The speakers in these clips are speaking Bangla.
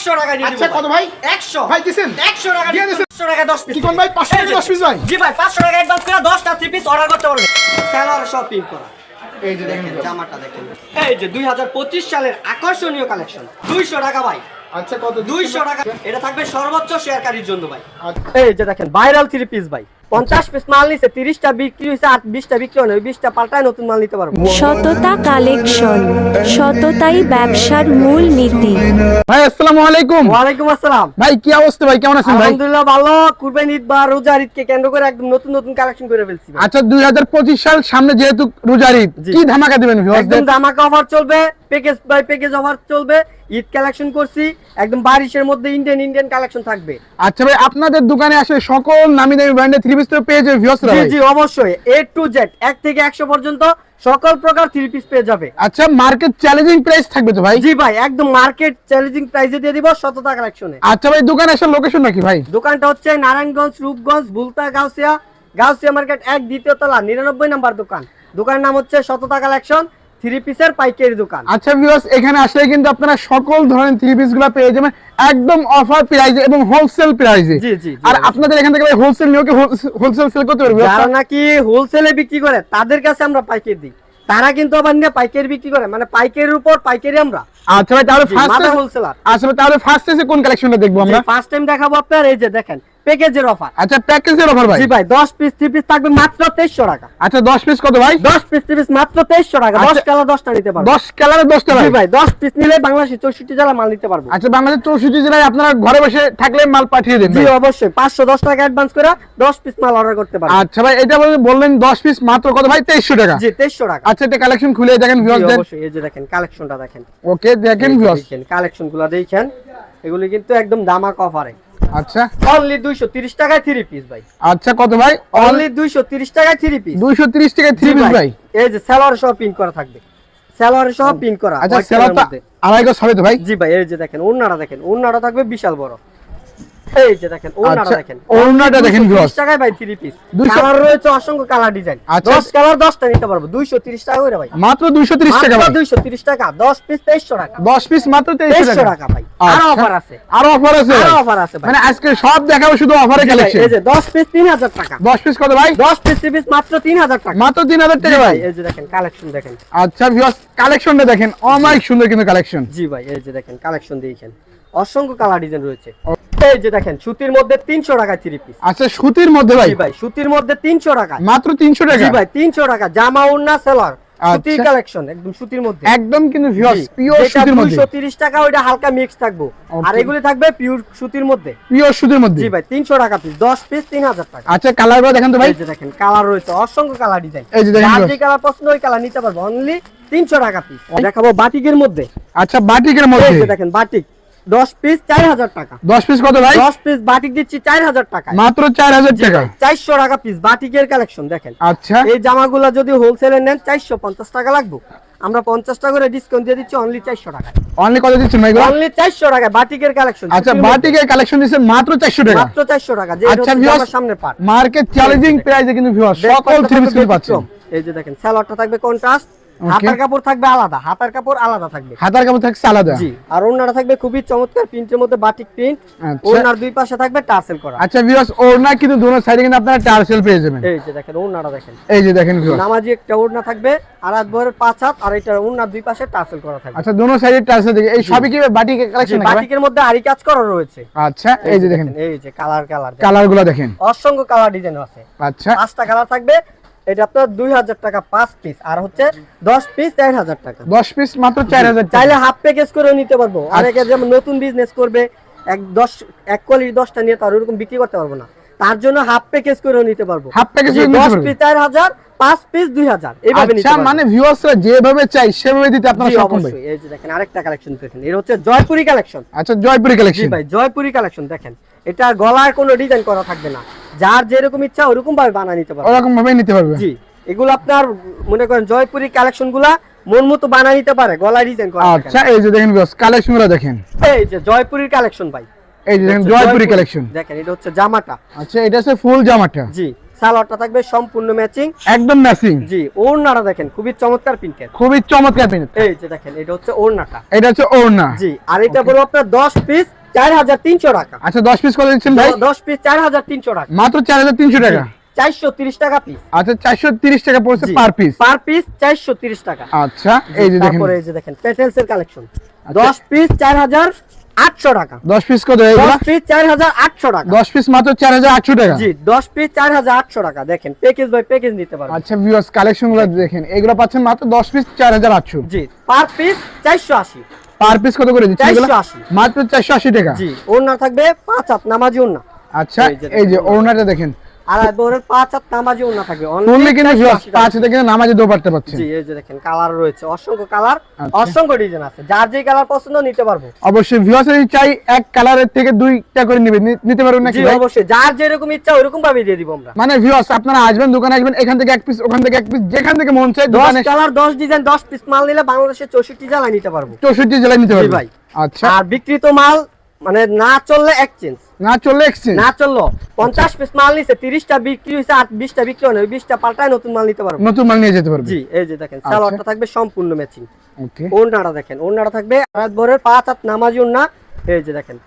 100 টাকা দিয়ে দিব। আচ্ছা কত ভাই? 100 ভাই দিছেন? 100 টাকা দিয়ে দিয়ে দিছেন? 100 টাকা 10 পিস। কি কোন ভাই 500 টাকা 10 পিস ভাই? জি ভাই 500 টাকা অ্যাডভান্স করে 10টা 3 পিস অর্ডার করতে পারবেন। সেলার শপিং করা। এই যে দেখেন দেখেন জামাটা দেখেন। এই যে 2025 সালের আকর্ষণীয় কালেকশন। 200 টাকা ভাই। আচ্ছা কত? 200 টাকা। এটা থাকবে সর্বোচ্চ শেয়ারকারীর জন্য ভাই। আচ্ছা। এই যে দেখেন ভাইরাল 3 পিস ভাই। 50 পিস মাল নিছে, 30টা বিক্রি হইছে, আর 20টা বিক্রি হয় না। ওই 20টা পাল্টায় নতুন মাল নিতে পারবো। সততা কালেকশন, সততাই ব্যবসার মূল নীতি। ভাই আসসালামু আলাইকুম। ওয়ালাইকুম আসসালাম। ভাই কি অবস্থা ভাই, কেমন আছেন ভাই? আলহামদুলিল্লাহ ভালো। কুরবানি ঈদ বা রোজার ঈদকে কেন্দ্র করে একদম নতুন নতুন কালেকশন করে ফেলছি ভাই। আচ্ছা 2025 সাল সামনে, যেহেতু রোজার ঈদ, জি। কি ধামাকা দিবেন একদম ভিউয়ারদের? ধামাকা অফার চলবে, প্যাকেজ বাই প্যাকেজ অফার চলবে। ঈদ কালেকশন করছি একদম বারিশের মধ্যে, ইন্ডিয়ান কালেকশন থাকবে। আচ্ছা ভাই, আপনাদের দোকানে আসলে সকল নামি দামি ব্র্যান্ডের থ্রি পিস তো পেয়ে যাবে ভিউয়াররা জি ভাই? জি অবশ্যই, A to Z 1 থেকে 100 পর্যন্ত সকল প্রকার 3 পিস পেয়ে যাবে। আচ্ছা মার্কেট চ্যালেঞ্জিং প্রাইস থাকবে তো ভাই? জি ভাই, একদম মার্কেট চ্যালেঞ্জিং প্রাইসে দিয়ে দিব সততা কালেকশনে। আচ্ছা ভাই, দোকানে আসার লোকেশন নাকি ভাই? দোকানটা হচ্ছে নারায়ণগঞ্জ, রূপগঞ্জ, বুলতা, গাউসিয়া মার্কেট 1 দ্বিতীয় তলা 99 নাম্বার দোকান। দোকানের নাম হচ্ছে সততা কালেকশন, 3 পিসের পাইকারি দোকান। আচ্ছা ভিউয়ার্স, এখানে আসলে কিন্তু আপনারা সকল ধরনের থ্রি পিস গুলো পেয়ে যাবেন একদম অফার প্রাইসে এবং হোলসেল প্রাইসে। জি জি। আর আপনাদের এখান থেকে ভাই হোলসেল নিয়ে কি হোলসেল সেল করতে পারবে? যারা নাকি হোলসেলে বিক্রি করে তাদের কাছে আমরা পাইকারি দিই, তারা কিন্তু আবার নিয়ে পাইকারি বিক্রি করে, মানে পাইকারির উপর পাইকারি আমরা। আচ্ছা ভাই, তাহলে মাদার হোলসেলার। আচ্ছা ভাই, তাহলে ফার্স্ট এসে কোন কালেকশনটা দেখবো আমরা? ফার্স্ট টাইম দেখাবো আপনার, এই যে দেখেন প্যাকেজের অফার। আচ্ছা প্যাকেজের অফার ভাই? জি ভাই, 10 পিস 3 পিস থাকবে মাত্র 2300 টাকা। আচ্ছা 10 পিস কত ভাই? 10 পিস 3 পিস মাত্র 2300 টাকা। 10 আচ্ছা। কালার 10টা নিতে পারবেন। 10 কালারে 10টা জি ভাই? ভাই, 10 পিস নিলে বাংলাদেশের 64 জেলা মাল নিতে পারবো। আচ্ছা বাংলাদেশের 64 জেলায় আপনারা ঘরে বসে থাকলে মাল পাঠিয়ে দেন জি ভাই? অবশ্যই, 510 টাকা অ্যাডভান্স করে 10 পিস মাল অর্ডার করতে পারবেন। আচ্ছা ভাই, এটা বললেন 10 পিস মাত্র কত ভাই? 2300 টাকা। জি 2300 টাকা। আচ্ছা এটা কালেকশন খুলে দেখেন জি ভিউয়ারদের। অবশ্যই, এই যে দেখেন কালেকশনটা দেখেন। ওকে দেখেন ভিউয়ার্স। দেখেন কালেকশনগুলো দেখেন, এগুলি কিন্তু একদম ধামাকা অফারে। আচ্ছা অনলি 230 টাকায় 3 পিস ভাই। আচ্ছা কত ভাই? অনলি 230 টাকায় 3 পিস। 230 টাকা 3 পিস ভাই? এই যে সালোয়ার সহ পিন করা থাকবে, সালোয়ার সহ পিন করা। আচ্ছা white সেলাটা colour মধ্যে। আড়াই গজ হবে তো ভাই? জি ভাই, এই যে দেখেন ওন্নাটা দেখেন, ওন্নাটা থাকবে বিশাল বড়। এই যে দেখেন ওন্নাটা আচ্ছা, দেখেন, ওড়নাটা দেখেন ভিউয়ার্স। 230 টাকায় ভাই 3 পিস। 200 কালার রয়েছে অসংখ্য কালার ডিজাইন। আচ্ছা। 10 কালার 10টা নিতে পারবো 230 টাকা করে ভাই। মাত্র 230 টাকা মাত্র ভাই? 230 টাকা, 10 পিস 2300 টাকা। 10 পিস মাত্র 2300 টাকা ভাই। আরো আচ্ছা। অফার আছে, আরো অফার আছে? আরো অফার আছে ভাই। মানে আজকে সব দেখাবো শুধু অফারের জি ভাই, কালেকশন। এই যে 10 পিস 3000 টাকা। 10 পিস কত ভাই? 10 পিস 3 পিস মাত্র 3000 টাকা। মাত্র 3000 টাকা ভাই? এই যে দেখেন কালেকশন দেখেন। আচ্ছা ভিউয়ার্স, কালেকশনটা দেখেন, অনেক সুন্দর কিন্তু কালেকশন। জি ভাই, এই যে দেখেন কালেকশন দেখেন, অসংখ্য কালার ডিজাইন রয়েছে। এই যে দেখেন সুতির মধ্যে 300 টাকা 3 পিস। আচ্ছা সুতির মধ্যে ভাই? জি ভাই, সুতির মধ্যে 300 টাকা। মাত্র 300 টাকা? জি ভাই 300 টাকা, জামা ওড়না সেলার সুতির আচ্ছা। কালেকশন, একদম সুতির মধ্যে। একদম কিন্তু ভিউয়ার্স জি, পিওর যেটা সুতির মধ্যে। 230 টাকা ওইটা হালকা মিক্স থাকবো, আর এগুলি থাকবে পিওর সুতির মধ্যে। পিওর সুতির মধ্যে? জি ভাই 300 টাকা পিস, 10 পিস 3000 টাকা। আচ্ছা কালারগুলো দেখেন তো ভাই? এই যে দেখেন কালার রয়েছে, অসংখ্য কালার ডিজাইন। এই যে দেখেন যার ভিউয়ার্স। যে কালার পছন্দ ওই কালার নিতে পারবো, অনলি 300 টাকা পিস। দেখাবো বাটিকের মধ্যে। আচ্ছা বাটিকের মধ্যে? এই যে দেখেন বাটিক 10 পিস 4000 টাকা। 10 পিস কত ভাই? 10 পিস বাটিক দিচ্ছি 4000 টাকা। মাত্র 4000 টাকা? 400 টাকা পিস বাটিকের কালেকশন দেখেন। আচ্ছা এই জামাগুলো যদি হোলসেলে নেন 450 টাকা লাগবে, আমরা 50 টাকা করে ডিসকাউন্ট দিয়ে দিচ্ছি অনলি 400 টাকা। অনলি কত দিচ্ছেন ভাই এগুলো? অনলি 400 টাকা বাটিকের কালেকশন। আচ্ছা বাটিকের কালেকশন দিচ্ছে মাত্র 400 টাকা? মাত্র 400 টাকা। যে আচ্ছা হচ্ছে ভিউয়ার্স, জামার সামনে পাট মার্কেট চ্যালেঞ্জিং প্রাইসে কিন্তু ভিউয়ার্স সকল থ্রি পিস কিন্তু পাচ্ছেন। এই যে দেখেন সালোয়ারটা থাকবে কন্ট্রাস্ট, হাতার কাপড় থাকবে আলাদা, হাতার কাপড় আলাদা থাকবে। হাতার কাপড় থাকছে আলাদা? জি, আর ওড়নাটা থাকবে খুবই চমৎকার প্রিন্টের মধ্যে বাটিক প্রিন্ট। আচ্ছা। ওড়নার দুই পাশে থাকবে টার্সেল করা। আচ্ছা ভিউয়ার্স, ওড়না কিন্তু দুটো সাইডে কিন্তু আপনারা টার্সেল পেয়ে যাবেন। এই যে দেখেন ওড়নাটা দেখেন, এই যে দেখেন ভিউয়ার্স। নামাজি একটা ওড়না থাকবে, আর বরের 5 হাত, আর এটা ওড়নার দুই পাশে টার্সেল করা থাকবে। আচ্ছা দুটো সাইডে টার্সেল দেখে এই সবই কি বাটিকের জি, কালেকশন নাকি ভাই? বাটিকের মধ্যে আরি কাজ করা রয়েছে। আচ্ছা এই যে দেখেন এই যে কালার কালারগুলো দেখেন, অসংখ্য কালার ডিজাইন আছে। আচ্ছা 5টা কালার থাকবে। এটা আপনার 2000 টাকা 5 পিস, আর হচ্ছে 10 পিস 4000 টাকা। 10 পিস মাত্র 4000 টাকা? চাইলে হাফ প্যাকেজ করেও নিতে পারবো। অনেকে যেমন নতুন বিজনেস করবে, এক কোয়ালিটি 10টা নিয়ে তার ওরকম বিক্রি করতে পারবো না, তার জন্য হাফ প্যাকেজ করেও নিতে পারবো। হাফ প্যাকেজ 10 পিস 4000, 5 পিস 2000 এইভাবে নিতে আচ্ছা পারবো। মানে ভিউয়ার্সরা যেভাবে চাই সেভাবে দিতে আপনারা জি, সক্ষম ভাই? অবশ্যই। এই যে দেখেন আরেকটা কালেকশন দেখেন, এর হচ্ছে জয়পুরি কালেকশন। আচ্ছা জয়পুরি জি কালেকশন? ভাই জয়পুরি কালেকশন দেখেন, এটা গলায় কোনো ডিজাইন করা থাকবে না, যার যেরকম ইচ্ছা ওরকম ভাবে বানিয়ে নিতে পারবে। ওরকম ভাবে নিতে পারবে? জি, এগুলো আপনার মনে করেন জয়পুরি কালেকশন গুলা মন মতো বানিয়ে নিতে পারে, গলায় ডিজাইন করা থাকে আচ্ছা না। এই যে দেখেন ভিউয়ার্স, কালেকশনগুলো দেখেন। এই যে জয়পুরির কালেকশন ভাই, এই যে দেখেন জয়পুরি কালেকশন দেখেন, এটা হচ্ছে জামাটা। আচ্ছা এটা হচ্ছে ফুল জামাটা? জি, সালোয়ারটা থাকবে সম্পূর্ণ ম্যাচিং, একদম ম্যাচিং। জি। ওড়নাটা দেখেন খুবই চমৎকার প্রিন্টের, খুবই চমৎকার প্রিন্ট। এই যে দেখেন এটা হচ্ছে ওড়নাটা, এটা হচ্ছে ওড়না। জি। আর এটা বলবো আপনার 10 পিস 4300 টাকা। আচ্ছা 10 পিস করে দিচ্ছেন ভাই? 10 পিস 4300 টাকা, মাত্র 4300 টাকা। 430 টাকা পিস। আচ্ছা 430 টাকা পড়ছে জি, পার পিস। পার পিস 430 টাকা। আচ্ছা এই যে দেখেন, তারপরে এই যে দেখেন পেটেলস এর কালেকশন, 10 পিস 4800 টাকা। 10 পিস কত এগুলা? 10 পিস 4800 টাকা। 10 পিস মাত্র 4800 টাকা। জি, 10 পিস 4800 টাকা। দেখেন প্যাকেজ বাই প্যাকেজ নিতে পারবেন। আচ্ছা ভিউয়ার্স কালেকশনগুলো দেখেন, এগুলো পাচ্ছেন মাত্র 10 পিস 4800। জি, পার পিস 480। পার পিস কত করে দিচ্ছেন এগুলো? 480। মাত্র 480 টাকা। জি, ওড়না থাকবে 5 হাত নামাজি ওড়না। আচ্ছা এই যে ওড়নাটা দেখেন, আর বড়ের 5 হাত নামাজি ওড়না থাকবে ফুললি কিন্তু ভিউয়ার্স 5 থেকে নামাজে দোপাট্টা পাচ্ছেন। জি, এই যে দেখেন কালার রয়েছে, অসংখ্য কালার, আচ্ছা। অসংখ্য ডিজাইন আছে, যার যে কালার পছন্দ নিতে পারবো। অবশ্যই ভিউয়ার্স যদি চাই এক কালারের থেকে দুইটা করে নিতে পারবেন নাকি জি ভাই? অবশ্যই, যার যেরকম ইচ্ছা ওইরকম ভাবে দিয়ে দিব আমরা। মানে ভিউয়ার্স আপনারা আসবেন, দোকানে আসবেন, এখান থেকে এক পিস, ওখান থেকে এক পিস, যেখান থেকে মন চায় 10 দোকানে কালার 10 ডিজাইন 10 পিস মাল নিলে বাংলাদেশের 64 জেলায় নিতে পারবো। 64 জেলায় নিতে জি পারবেন ভাই। আচ্ছা আর বিক্রিত মাল মানে না চললে এক্সচেঞ্জ, না চললে এক্সচেঞ্জ। না চললো 50 পিস মাল নিছে 30টা বিক্রি হইছে আর 20টা বিক্রি হয় না, ওই 20টা পাল্টায় নতুন মাল নিতে পারবো। নতুন মাল নিয়ে যেতে পারবেন। জি, এই যে দেখেন সালোয়ারটা থাকবে সম্পূর্ণ ম্যাচিং। ওকে ওড়নাটা দেখেন, ওড়নাটা থাকবে রাত ভোরের 5 হাত নামাজি ওড়না। এই যে দেখেন,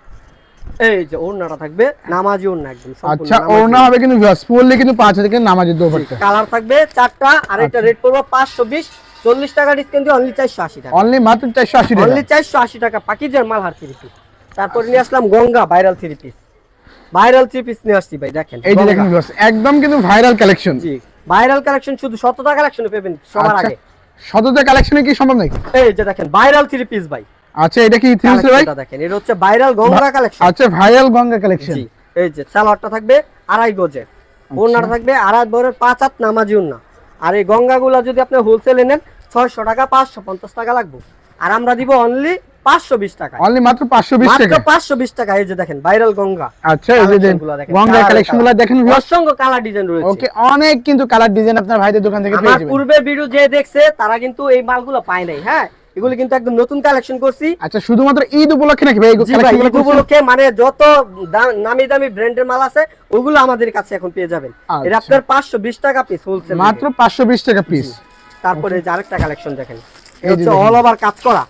এই যে ওড়নাটা থাকবে নামাজি ওড়না একদম সম্পূর্ণ আচ্ছা নামাজি ওড়না হবে কিন্তু ভিউয়ার্স ফুললি কিন্তু 5 থেকে নামাজের দোপাট্টা। কালার থাকবে 4টা। আর এটা আচ্ছা। রেট পড়বে 520, 40 টাকা ডিসকাউন্ট দিয়ে অনলি 480 টাকা। অনলি মাত্র 480 টাকা। অনলি 480 টাকা পাকিজার মাল হার 3 পিস। তারপরে নিয়ে আসলাম Ganga viral 3 piece. Viral 3 piece নিয়ে আসছি ভাই, দেখেন এই যে গঙ্গা। দেখেন ভিউয়ার্স একদম কিন্তু ভাইরাল কালেকশন। জি, ভাইরাল কালেকশন শুধু 100 টাকা কালেকশনে পাবেন সবার আগে। শততে কালেকশনে কি সম্ভব নাকি? এই যে দেখেন ভাইরাল 3 পিস ভাই। আচ্ছা এটা কি 3 পিস ভাই? কালেকশনটা দেখেন, এটা হচ্ছে ভাইরাল গঙ্গা কালেকশন। আচ্ছা ভাইরাল গঙ্গা কালেকশন। জি, এই যে সালোয়ারটা থাকবে 2.5 গজের, ওড়নাটা থাকবে 2.5 বরের 5 হাত নামাজি ওড়না। আর এই গঙ্গাগুলো যদি আপনি হোলসেলে নেন 600 টাকা, 550 টাকা লাগবে। আর আমরা দিব অনলি 520 টাকা, অনলি মাত্র 520 মাত্র টাকা। 520 টাকা। এই যে দেখেন ভাইরাল গঙ্গা। আচ্ছা এই যে কালেকশনগুলো দেখেন, গঙ্গা কালেকশনগুলো দেখেন ভিউয়ার্স। অসংখ্য কালার ডিজাইন রয়েছে। ওকে অনেক কিন্তু কালার ডিজাইন আপনার ভাইদের দোকান থেকে পেয়ে আমার যাবেন। পূর্বের ভিডিও যে দেখছে তারা কিন্তু এই মালগুলো পায় নাই। হ্যাঁ, এগুলো কিন্তু একদম নতুন কালেকশন করছি। আচ্ছা শুধুমাত্র ঈদ উপলক্ষে নাকি ভাই এই জি ভাই, কালেকশনগুলো ঈদ উপলক্ষে মানে যত নামি দামি ব্র্যান্ডের মাল আছে ওগুলো আমাদের কাছে এখন পেয়ে যাবেন। আচ্ছা। এটা আপনার 520 টাকা পিস হোলসেল, মাত্র 520 টাকা পিস। তারপরে এই যে আরেকটা কালেকশন দেখেন, এই যে এটা দেখেন। অল ওভার কাজ করা,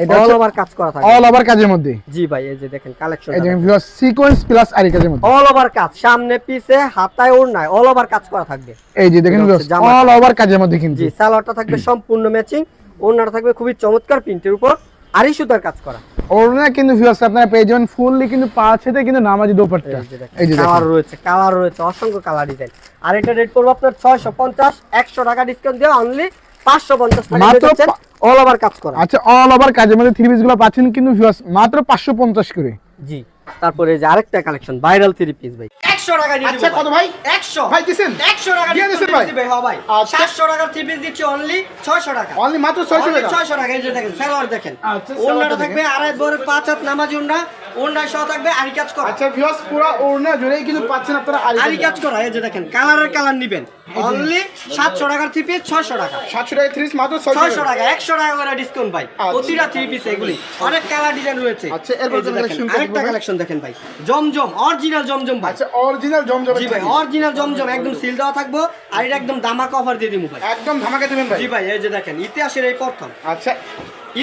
এটা অল হচ্ছে ওভার কাজ করা থাকে। অল ওভার কাজের মধ্যে। জি ভাই, এই যে দেখেন কালেকশন, এই যে ভিউয়ার্স সিকোয়েন্স প্লাস আরি কাজের মধ্যে। অল ওভার কাজ, সামনে পিছে হাতায় ওড়নায় অল ওভার কাজ করা থাকবে। এই যে দেখেন এটা ভিউয়ার্স হচ্ছে জামাটা। অল ওভার কাজের মধ্যে কিন্তু। জি, সালোয়ারটা থাকবে সম্পূর্ণ ম্যাচিং, ওড়নাটা থাকবে খুবই চমৎকার প্রিন্টের উপর আরি সুতার কাজ করা। ওড়না কিন্তু ভিউয়ার্স আপনারা পেয়ে যাবেন ফুললি কিন্তু 5 থেকে কিন্তু নামাজি দোপাট্টা। এই যে কালার দেখেন রয়েছে, কালার রয়েছে, অসংখ্য কালার ডিজাইন। আর এটা রেট পড়বে আপনার 650, 100 টাকা ডিসকাউন্ট দিয়ে অনলি 550 টাকা মাত্র দিচ্ছেন, অল ওভার কাজ করা। আচ্ছা অল ওভার কাজের মধ্যে 3 পিসগুলো পাচ্ছেন কিন্তু ভিউয়ার্স মাত্র 550 করে। জি, তারপরে এই যে আরেকটা কালেকশন ভাইরাল 3 পিস ভাই 100 টাকা দিয়ে দিব। আচ্ছা কত ভাই? 100 ভাই দিছেন? 100 টাকা দিয়ে দিছেন ভাই? ভাই। হ্যাঁ ভাই, আচ্ছা। 700 টাকার 3 পিস দিচ্ছি অনলি 600 টাকা। অনলি মাত্র 600 Only টাকা। 600 টাকা। এই যে দেখেন সালোয়ার দেখেন, আচ্ছা, ওড়নাটা সালোয়ারটা থাকবে আড়াই বরের 5 হাত নামাজি ওড়না, ওড়নায় সহ থাকবে আরি কাজ করা। আচ্ছা ভিউয়ার্স পুরো ওড়না জুড়েই কিন্তু পাচ্ছেন আপনারা আরি কাজ করা। এই যে দেখেন কালারের কালার নিবেন অনলি 700 টাকার 3 পিস 600 টাকা। 700 টাকা 30 মাত্র 600 টাকা, 100 টাকা করে ডিসকাউন্ট ভাই। প্রতিটা 3 পিস এগুলি অনেক কালার ডিজাইন রয়েছে। আচ্ছা, এরপর এই যে দেখেন, কালেকশন আরেকটা কালেকশন দেখেন ভাই, জমজম অরিজিনাল জমজম ভাই। আচ্ছা অরিজিনাল জমজম। জি ভাই, অরিজিনাল জমজম একদম সিল দেওয়া থাকবো। আর এটা একদম দামাকা অফার দিয়ে দিমু ভাই। একদম ধামাকা দিবেন ভাই। জি ভাই, এই যে দেখেন ইতিহাসের এই প্রথম, আচ্ছা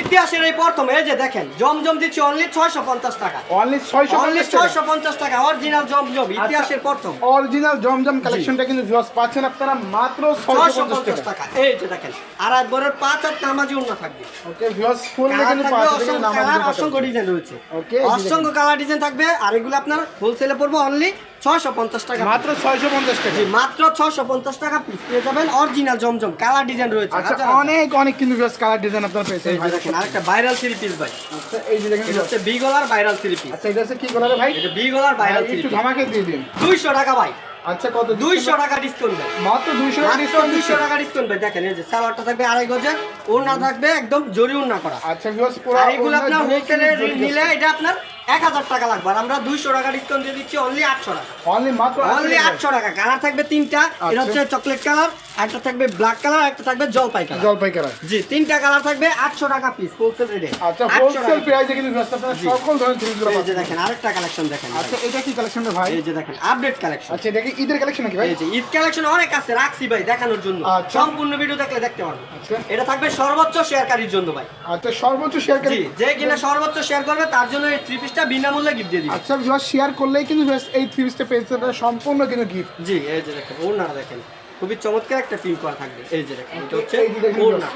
ইতিহাসের এই প্রথম। এই যে দেখেন জমজম দিচ্ছি অনলি 650 টাকা, অনলি অনলি 650 টাকা। 650 টাকা অরিজিনাল জমজম, ইতিহাসের প্রথম অরিজিনাল জমজম কালেকশনটা কিন্তু ভিউয়ার্স পাচ্ছেন আপনারা মাত্র 650 650 টাকা। টাকা। এই যে দেখেন আড়াই বরের 5 হাত নামাজি ওড়না থাকবে। ওকে ভিউয়ার্স ফুল কালার কিন্তু থাকবে, 5 থেকে অসংখ্য নামাজি কালার, দোপাট্টা। অসংখ্য ডিজাইন রয়েছে। ওকে, এই যে অসংখ্য কালার ডিজাইন থাকবে। আর এগুলো আপনার হোলসেলে পড়বে অনলি 650 টাকা, মাত্র 650 টাকা। জি মাত্র 650 টাকা পিস পেয়ে যাবেন অরিজিনাল জমজম, কালার ডিজাইন রয়েছে। আচ্ছা হাজার অনেক অনেক কিন্তু ভিউয়ার্স কালার ডিজাইন আপনারা পেয়েছেন এই যে ভাই। দেখেন আরেকটা ভাইরাল 3 পিস ভাই। আচ্ছা এই যে দেখেন এটা হচ্ছে বি গলার ভাইরাল 3 পিস। আচ্ছা এটা হচ্ছে কি কালার ভাই? এটা বি গলার ভাইরাল 3 একটু পিস, ধামাকে দিয়ে দিন। 200 টাকা ভাই। আচ্ছা কত? 200 টাকা ডিসকাউন্ট ভাই, মাত্র 200 টাকা মাত্র ডিসকাউন্ট 200 টাকা ডিসকাউন্ট ভাই। দেখেন এই যে সালোয়ারটা থাকবে আড়াই গজের, ওড়না থাকবে একদম জরি ওড়না করা। আচ্ছা ভিউয়ার্স পুরো আর এগুলো আপনার হোলসেলে নিলে এটা আপনার 1000 টাকা লাগবে, আর আমরা 200 টাকা ডিসকাউন্ট দিয়ে দিচ্ছি অনলি 800 টাকা। অনলি মাত্র অনলি 800 টাকা। কালার থাকবে তিনটা, এটা হচ্ছে চকলেট কালার, একটা থাকবে ব্ল্যাক কালার, একটা থাকবে জলপাই কালার। জলপাই কালার। জি, তিনটা কালার থাকবে 800 টাকা পিস হোলসেল রেটে। আচ্ছা, হোলসেল প্রাইসে কিন্তু ভিউয়ার্স আপনারা সকল ধরনের থ্রি পিসগুলো এই যে পাচ্ছেন। দেখেন আরেকটা কালেকশন দেখেন। আচ্ছা, এটা কি কালেকশনটা ভাই? এই যে দেখেন আপডেট কালেকশন। আচ্ছা, এটা কি ঈদের কালেকশন নাকি ভাই? এই যে ঈদ কালেকশন অনেক আছে, রাখছি ভাই দেখানোর জন্য। আচ্ছা। সম্পূর্ণ ভিডিও দেখলে দেখতে পারবেন। আচ্ছা। এটা থাকবে সর্বোচ্চ শেয়ারকারীর জন্য ভাই। আচ্ছা, সর্বোচ্চ শেয়ার জি, যে কিনা সর্বোচ্চ শেয়ার করবে তার জন্য এই থ্রি পিসটা বিনামূল্যে গিফট দিয়ে দিই। আচ্ছা, ভিউয়ার্স শেয়ার করলেই কিন্তু ভিউয়ার্স এই থ্রি পিসটা পেয়ে যাবেন সম্পূর্ণ কিন্তু গিফট। জি, এই যে দেখেন ওড়নাটা দেখেন, খুবই চমৎকার একটা প্রিন্ট করা থাকবে। এই যে দেখেন এটা হচ্ছে এই যে দেখেন ওড়না।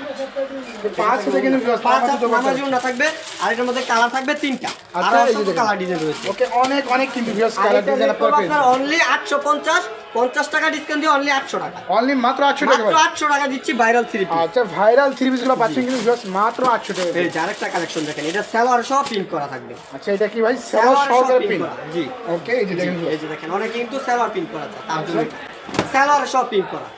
পাঁচ হাতে কিন্তু ভিউয়ার্স পাঁচ হাত নামাজি ওড়না থাকবে, আর এটার মধ্যে কালার থাকবে তিনটা। আর আচ্ছা, এই যে অসংখ্য দেখেন। কালার ডিজাইন রয়েছে। ওকে, অনেক অনেক কিন্তু ভিউয়ার্স আর কালার এটা ডিজাইন রেট করবো আপনারা পেয়ে আপনার অনলি 850, 50 টাকা ডিসকাউন্ট দিয়ে অনলি 800 টাকা। অনলি মাত্র 800 টাকা মাত্র ভাই। 800 টাকা দিচ্ছি ভাইরাল থ্রি পিস। আচ্ছা, ভাইরাল থ্রি পিসগুলো পাচ্ছেন কিন্তু ভিউয়ার্স মাত্র 800 টাকা। এই যে আরেকটা কালেকশন দেখেন, এটা সালোয়ার সহ প্রিন্ট করা থাকবে। আচ্ছা, এটা কি ভাই সালোয়ার সহকারে print পিন? করা। জি, ওকে, এই যে দেখেন এই viewers, যে দেখেন অনেকে কিন্তু সালোয়ার প্রিন্ট করা যায়, তার জন্য সালোয়ার সহ প্রিন্ট করা।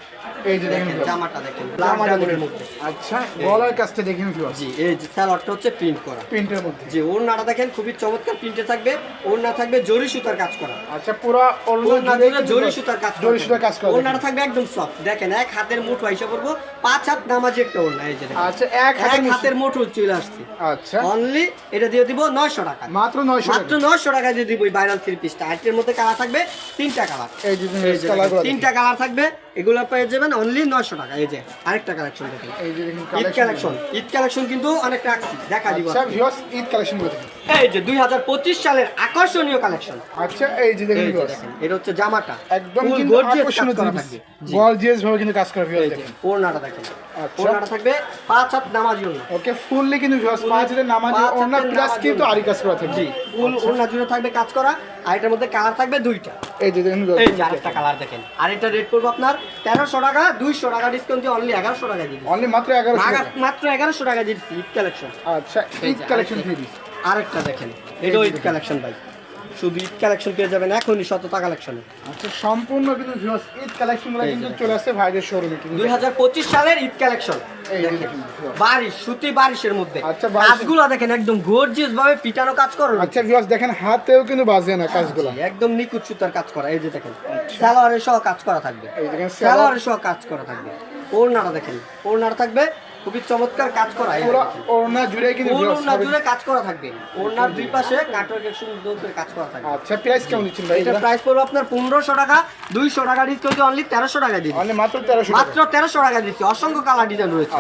এই যে দেখেন দেখেন viewers, জামাটা দেখেন ব্ল্যাক জামাটা ডায়মন্ডের দেখেন। মধ্যে। আচ্ছা, গলার কাজটা দেখেন ভিউয়ার্স, জি, এই যে সালোয়ারটা হচ্ছে প্রিন্ট করা। প্রিন্টের মধ্যে। যে ওড়নাটা দেখেন খুবই চমৎকার প্রিন্টে থাকবে, ওড়না থাকবে জরি সুতার কাজ করা। আচ্ছা, পুরো ওড়না জুড়ে জুড়ে জরি সুতার কাজ করা। জরি সুতার কাজ করা। ওড়নাটা থাকবে একদম সফট, দেখেন এক হাতের মুঠো হিসাব করবো, 5 হাত নামাজি একটা ওড়না। এই যে দেখেন আচ্ছা, এক এক হাতের হাতের মুঠো চলে আসছে। আচ্ছা, অনলি এটা দিয়ে দিব 900 টাকা। মাত্র 900 মাত্র টাকা। 900 টাকা দিয়ে দিব এই ভাইরাল থ্রি পিসটা। এর মধ্যে কালার থাকবে তিনটা কালার। এই যে এই যে কালারগুলো দেখেন, তিনটা কালার থাকবে, এগুলো পেয়ে যাবেন অনলি 900 টাকা। এই যে আরেকটা কালেকশন দেখেন, এই যে দেখেন ঈদ কালেকশন। ঈদ কালেকশন কিন্তু অনেক রাখছি, দেখা দিব। আচ্ছা, ভিউয়ার্স ঈদ কালেকশনগুলো দেখেন। এই যে 2025 সালের আকর্ষণীয় কালেকশন। আচ্ছা, এই যে দেখেন এই যে ভিউয়ার্স, দেখেন, এটা হচ্ছে জামাটা একদম ফুল কিন্তু গর্জিয়াস আকর্ষণীয় কাজ করা জিনিস, থাকবে। জি, গর্জিয়াস ভাবে কিন্তু কাজ করা ভিউয়ার্স এই যে দেখেন। ওড়নাটা দেখেন, আচ্ছা। ওড়নাটা থাকবে 5 হাত নামাজি ওড়না। ওকে, ফুললি কিন্তু ভিউয়ার্স পাঁচ হাতের নামাজি পাঁচ ওড়না হাতের প্লাস নামাজি কিন্তু ওড়না। আরি কাজ করা থাকবে। জি, ফুল ওড়না জুড়ে থাকবে কাজ করা, আর এটার মধ্যে কালার থাকবে দুইটা। এই যে দেখেন এই যে আরেকটা কালার দেখেন, আর এটা রেট করবো আপনার 1300 টাকা, 200 টাকা ডিসকাউন্ট দিয়ে অনলি 1100 টাকা দিয়ে দিচ্ছি। অনলি মাত্র 1100 টাকা। মাত্র 1100 টাকা দিয়ে দিচ্ছি ঈদ কালেকশন। আচ্ছা, এই ঈদ যে কালেকশন আরেকটা। Three piece. আরেকটা দেখেন, এটাও ঈদ কালেকশন ভাই, শুধু ঈদ কালেকশন পেয়ে যাবেন এখনই শততা কালেকশনে। আচ্ছা, সম্পূর্ণ কিন্তু ভিউয়ার্স ঈদ কালেকশনগুলো এই যে কিন্তু দেখেন। চলে আসছে ভাইদের শোরুমে কিন্তু। 2025 সালের ঈদ কালেকশন এই যে দেখেন, দেখেন viewers। বারিশ সুতি বারিশের মধ্যে। আচ্ছা, বারিশ। কাজগুলো দেখেন একদম গর্জিয়াস ভাবে পিটানো কাজ করো। আচ্ছা, ভিউয়ার্স দেখেন হাতেও কিন্তু বাজে না কাজগুলো। একদম নিখুঁত সুতার কাজ করা। এই যে দেখেন সালোয়ারের সহ কাজ করা থাকবে, এই দেখেন সালোয়ারের সহ কাজ করা থাকবে। ওড়নাটা দেখেন, ওড়নাটা থাকবে খুবই চমৎকার কাজ করা। এই পুরো দেখেন, ওড়না জুড়ে কিন্তু ফুল viewers ওড়না হবে। জুড়ে কাজ করা থাকবে, ওড়নার দুই পাশে কাটওয়ার্কের সুন্দর করে কাজ করা থাকবে। আচ্ছা, প্রাইস কেমন দিচ্ছেন ভাই? এটা প্রাইস পড়বে আপনার 1500 টাকা, 200 টাকা ডিসকাউন্ট অনলি 1300 টাকা দিয়ে দিচ্ছি। অনলি মাত্র 1300 টাকা। মাত্র 1300 টাকা দিচ্ছি। অসংখ্য কালার ডিজাইন রয়েছে।